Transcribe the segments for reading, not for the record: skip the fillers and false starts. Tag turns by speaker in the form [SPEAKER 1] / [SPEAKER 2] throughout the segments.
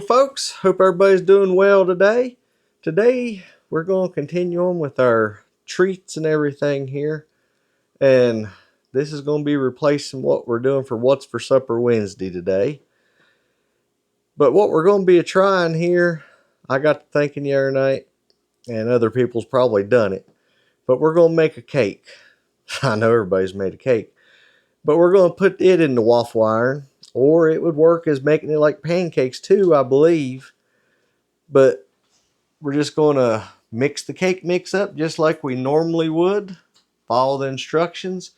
[SPEAKER 1] folks, hope everybody's doing well today. Today we're going to continue on with our treats and everything here, and this is going to be replacing what we're doing for What's for Supper Wednesday today. But what we're going to be trying here, I got to thinking the other night, and other people's probably done it, but we're going to make a cake. I know everybody's made a cake, but we're going to put it in the waffle iron, or it would work as making it like pancakes too, I believe. But we're just going to mix the cake mix up just like we normally would. Follow the instructions.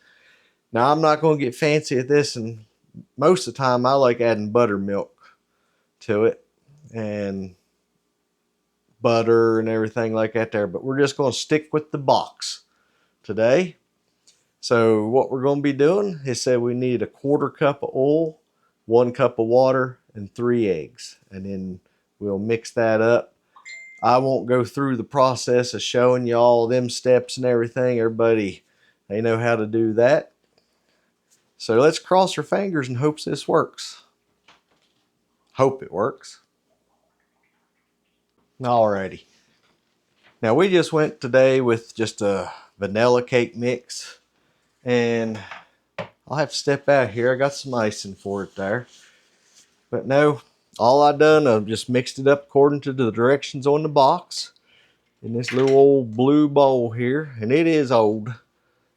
[SPEAKER 1] Now, I'm not going to get fancy at this, and most of the time I like adding buttermilk to it and butter and everything like that there. But we're just going to stick with the box today. So what we're going to be doing is say we need 1/4 cup of oil, 1 cup of water, and 3 eggs. And then we'll mix that up. I won't go through the process of showing you all them steps and everything. Everybody, they know how to do that. So let's cross our fingers and hope this works. Hope it works. Alrighty. Now we just went today with just a vanilla cake mix. And I'll have to step out here. I got some icing for it there. But no, all I done, I just mixed it up according to the directions on the box in this little old blue bowl here. And it is old.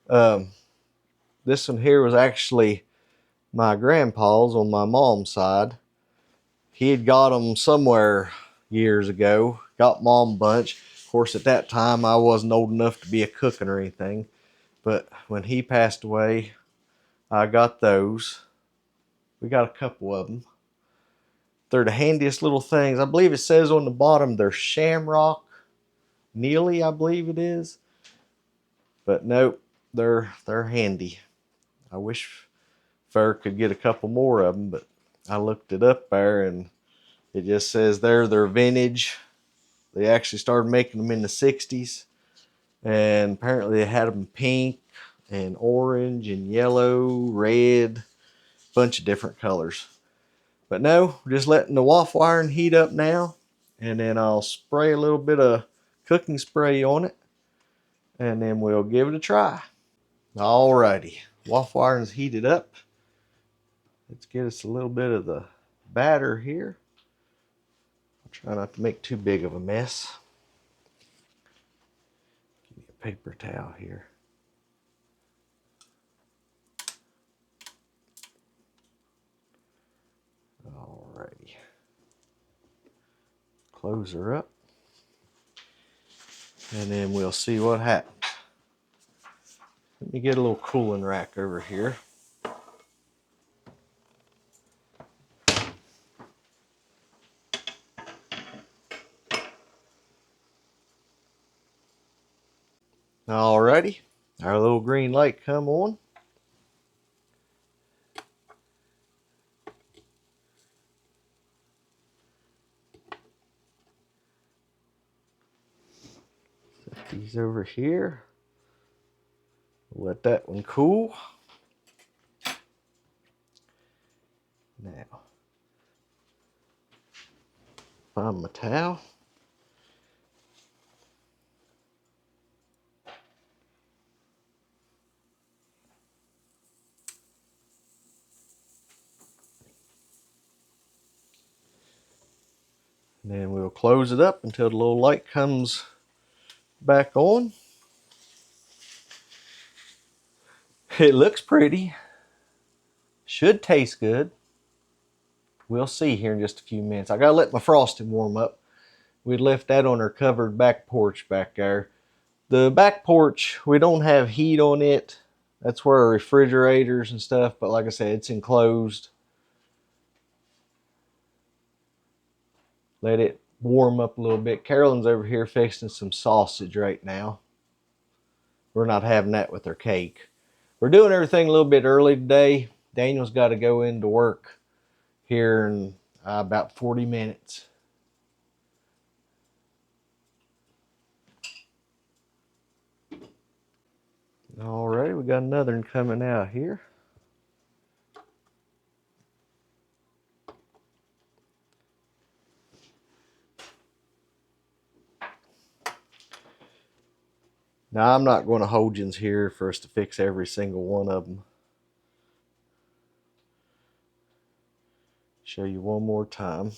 [SPEAKER 1] This one here was actually my grandpa's on my mom's side. He had got them somewhere years ago. Got mom a bunch. Of course, at that time, I wasn't old enough to be a cooking or anything. But when he passed away, I got those. We got a couple of them. They're the handiest little things. I believe it says on the bottom they're shamrock Neely, I believe it is. But nope, they're handy. I wish Fair could get a couple more of them, but I looked it up there and it just says they're vintage. They actually started making them in the 60s, and apparently they had them pink and orange and yellow, red, bunch of different colors. But no, we're just letting the waffle iron heat up now, and then I'll spray a little bit of cooking spray on it, and then we'll give it a try. Alrighty, waffle iron's heated up. Let's get us a little bit of the batter here. I'll try not to make too big of a mess. Give me a paper towel here. Alrighty. Close her up. And then we'll see what happens. Let me get a little cooling rack over here. Alrighty, our little green light come on. Set these over here. Let that one cool. Now, find my towel. And then we'll close it up until the little light comes back on. It looks pretty. Should taste good. We'll see here in just a few minutes. I gotta let my frosting warm up. We left that on our covered back porch back there. The back porch, we don't have heat on it. That's where our refrigerators and stuff, but like I said, it's enclosed. Let it warm up a little bit. Carolyn's over here fixing some sausage right now. We're not having that with our cake. We're doing everything a little bit early today. Daniel's got to go into work here in about 40 minutes. Alright, we got another one coming out here. Now, I'm not going to hold you here for us to fix every single one of them. Show you one more time.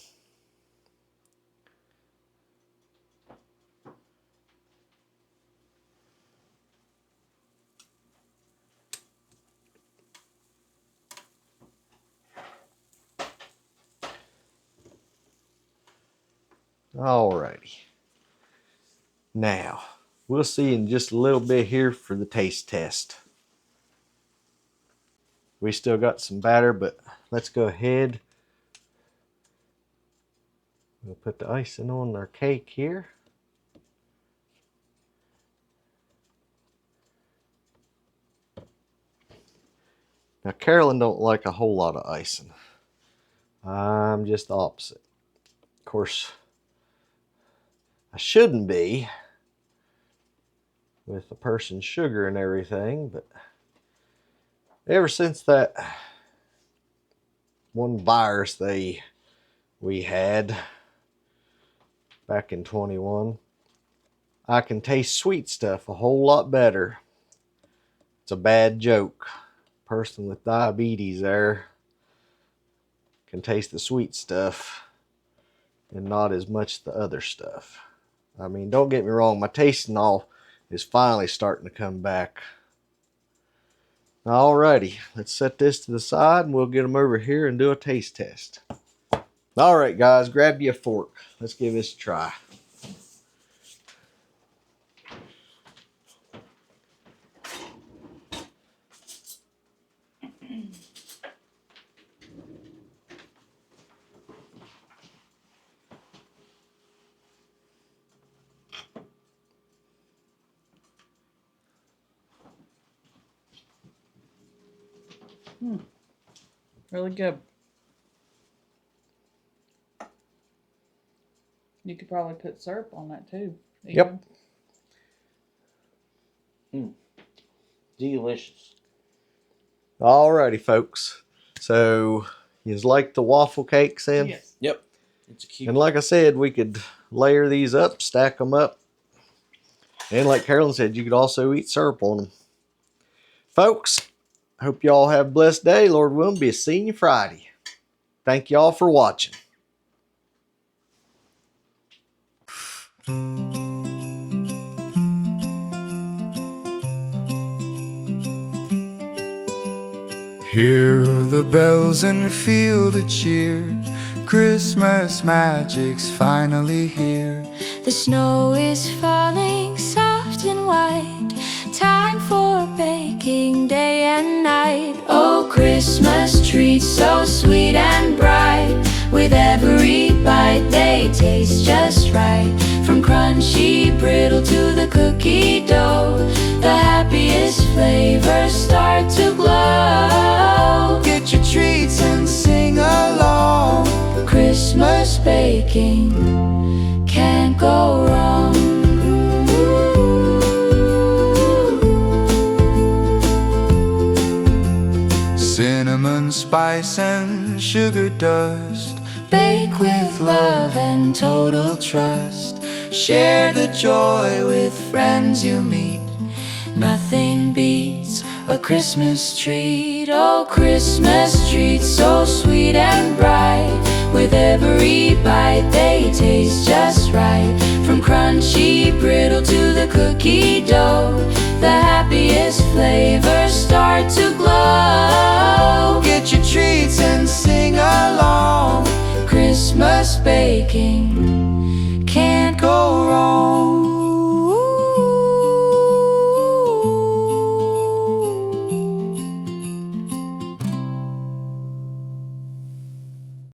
[SPEAKER 1] Alrighty. Now, we'll see in just a little bit here for the taste test. We still got some batter, but let's go ahead. We'll put the icing on our cake here. Now, Carolyn don't like a whole lot of icing. I'm just the opposite. Of course, I shouldn't be with the person's sugar and everything, but ever since that one virus we had back in 21, I can taste sweet stuff a whole lot better. It's a bad joke. Person with diabetes there can taste the sweet stuff and not as much the other stuff. I mean, don't get me wrong, my taste and all is finally starting to come back. Alrighty, let's set this to the side and we'll get them over here and do a taste test. Alright guys, grab you a fork. Let's give this a try.
[SPEAKER 2] Really good. You could probably put syrup on that too.
[SPEAKER 1] Yep.
[SPEAKER 3] Delicious.
[SPEAKER 1] Alrighty, folks. So, you like the waffle cake, Sam?
[SPEAKER 2] Yes.
[SPEAKER 3] Yep. It's a cute.
[SPEAKER 1] And like I said, we could layer these up, stack them up. And like Carolyn said, you could also eat syrup on them. Folks, I hope y'all have a blessed day. Lord willing, be seeing you Friday. Thank y'all for watching.
[SPEAKER 4] Hear the bells and feel the cheer. Christmas magic's finally here.
[SPEAKER 5] The snow is falling soft and white. Time for baking day and night. Oh, Christmas treats so sweet and bright. With every bite they taste just right. From crunchy brittle to the cookie dough, the happiest flavors start to glow.
[SPEAKER 4] Get your treats and sing along.
[SPEAKER 5] Christmas baking can't go wrong.
[SPEAKER 4] Cinnamon spice and sugar dust.
[SPEAKER 5] Bake with love and total trust.
[SPEAKER 4] Share the joy with friends you meet.
[SPEAKER 5] Nothing beats a Christmas treat. Oh, Christmas treats so sweet and bright. With every bite they taste just right. From crunchy brittle to the cookie dough, the happiest flavor